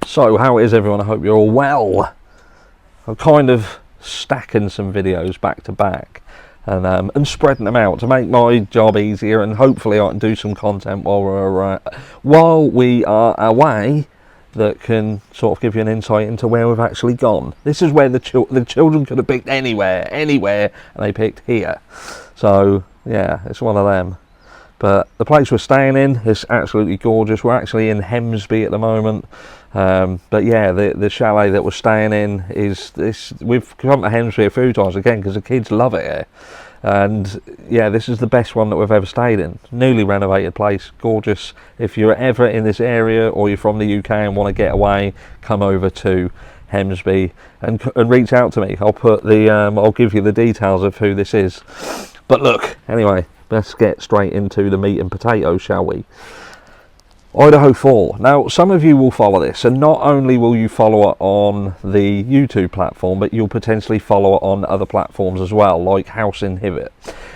So how is everyone? I hope you're all well. I'm kind of stacking some videos back to back and spreading them out to make my job easier, and hopefully I can do some content while we are away that can sort of give you an insight into where we've actually gone. This is where the children could have picked anywhere, and they picked here. So yeah, it's one of them. But the place we're staying in is absolutely gorgeous. We're actually in Hemsby at the moment. But yeah, the chalet that we're staying in is this. We've come to Hemsby a few times again because the kids love it here. And yeah, this is the best one that we've ever stayed in. Newly renovated place, gorgeous. If you're ever in this area or you're from the UK and want to get away, come over to Hemsby and reach out to me. I'll give you the details of who this is. But look, anyway, let's get straight into the meat and potatoes, shall we? Idaho 4. Now, some of you will follow this, and not only will you follow it on the YouTube platform, but you'll potentially follow it on other platforms as well, like House Inhibit.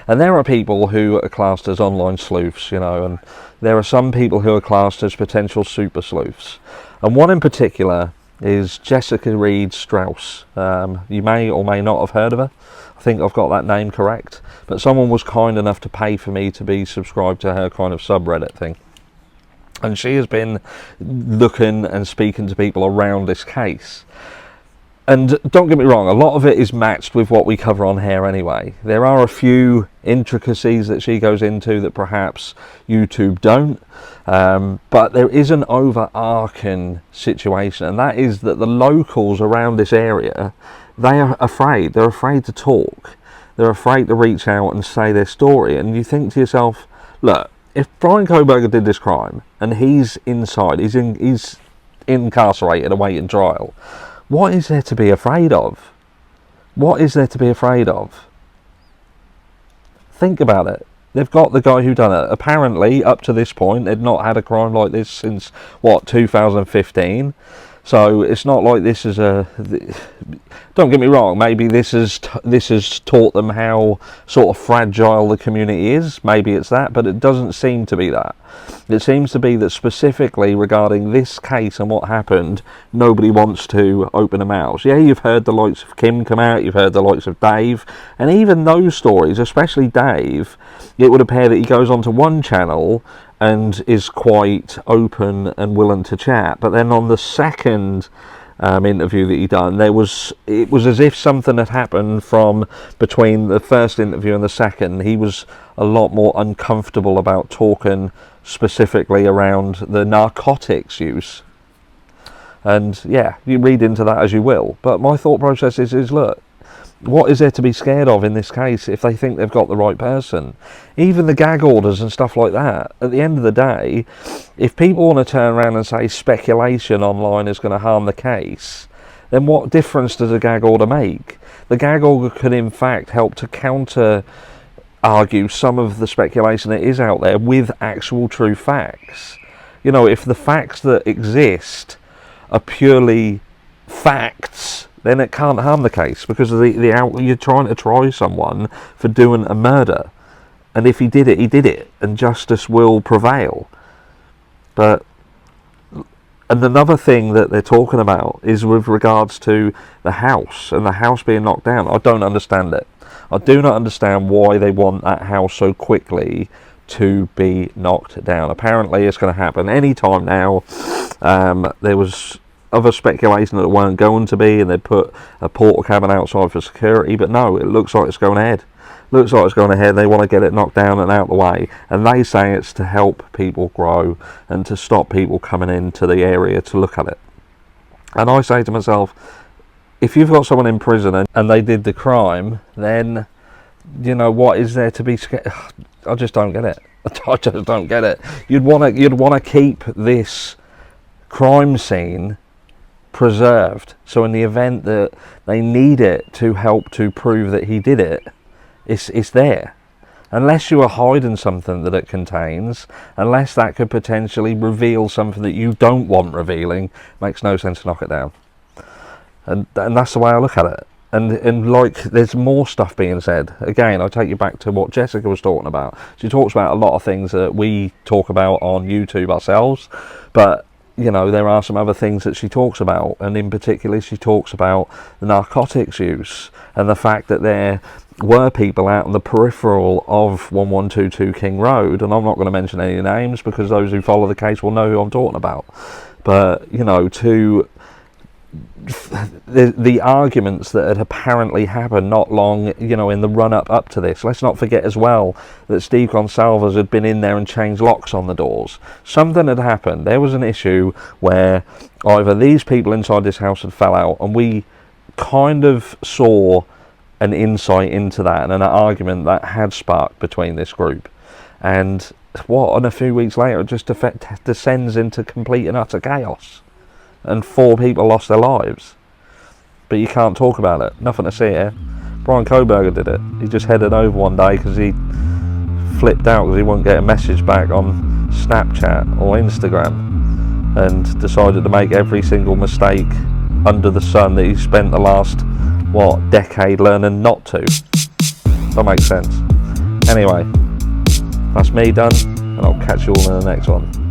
And there are people who are classed as online sleuths, you know, and there are some people who are classed as potential super sleuths. And one in particular is Jessica Reed Strauss. You may or may not have heard of her. I think I've got that name correct, but someone was kind enough to pay for me to be subscribed to her kind of subreddit thing, and she has been looking and speaking to people around this case. And don't get me wrong, a lot of it is matched with what we cover on here anyway. There are a few intricacies that she goes into that perhaps YouTube don't, but there is an overarching situation, and that is that the locals around this area, they are afraid. They're afraid to talk. They're afraid to reach out and say their story. And you think to yourself, look, if Brian Kohberger did this crime and he's inside, he's incarcerated awaiting trial, what is there to be afraid of? What is there to be afraid of? Think about it. They've got the guy who done it. Apparently, up to this point, they'd not had a crime like this since, what, 2015? So it's not like this is a... Don't get me wrong, maybe this has taught them how sort of fragile the community is. Maybe it's that, but it doesn't seem to be that. It seems to be that specifically regarding this case and what happened, nobody wants to open their mouths. Yeah, you've heard the likes of Kim come out, you've heard the likes of Dave, and even those stories, especially Dave, it would appear that he goes onto one channel and is quite open and willing to chat. But then on the second interview that he done, it was as if something had happened from between the first interview and the second. He was a lot more uncomfortable about talking specifically around the narcotics use. And yeah, you read into that as you will. But my thought process is look, what is there to be scared of in this case if they think they've got the right person? Even the gag orders and stuff like that, at the end of the day, if people want to turn around and say speculation online is going to harm the case, then what difference does a gag order make? The gag order could in fact help to counter argue some of the speculation that is out there with actual true facts. You know, if the facts that exist are purely facts, then it can't harm the case, because you're trying to try someone for doing a murder, and if he did it, and justice will prevail. And another thing that they're talking about is with regards to the house, and the house being knocked down. I don't understand it. I do not understand why they want that house so quickly to be knocked down. Apparently it's going to happen any time now. There was other speculation that it weren't going to be, and they put a portal cabin outside for security, but no, it looks like it's going ahead. Looks like it's going ahead. They want to get it knocked down and out of the way, and they say it's to help people grow and to stop people coming into the area to look at it. And I say to myself, if you've got someone in prison and they did the crime, then, you know, what is there to be scared? I just don't get it. I just don't get it. You'd want to keep this crime scene preserved, so in the event that they need it to help to prove that he did it, it's there. Unless you are hiding something that it contains, unless that could potentially reveal something that you don't want revealing, makes no sense to knock it down. And that's the way I look at it. And like, there's more stuff being said. Again, I take you back to what Jessica was talking about. She talks about a lot of things that we talk about on YouTube ourselves, but you know, there are some other things that she talks about, and in particular she talks about the narcotics use and the fact that there were people out on the peripheral of 1122 King Road, and I'm not going to mention any names because those who follow the case will know who I'm talking about, but you know, to the arguments that had apparently happened not long, you know, in the run up to this. Let's not forget as well that Steve Gonsalves had been in there and changed locks on the doors. Something had happened. There was an issue where either these people inside this house had fell out, and we kind of saw an insight into that and an argument that had sparked between this group. And a few weeks later it just descends into complete and utter chaos. And 4 people lost their lives. But you can't talk about it. Nothing to see here. Brian Koberger did it. He just headed over one day because he flipped out because he wouldn't get a message back on Snapchat or Instagram, and decided to make every single mistake under the sun that he spent the last, decade learning not to. That makes sense. Anyway, that's me done, and I'll catch you all in the next one.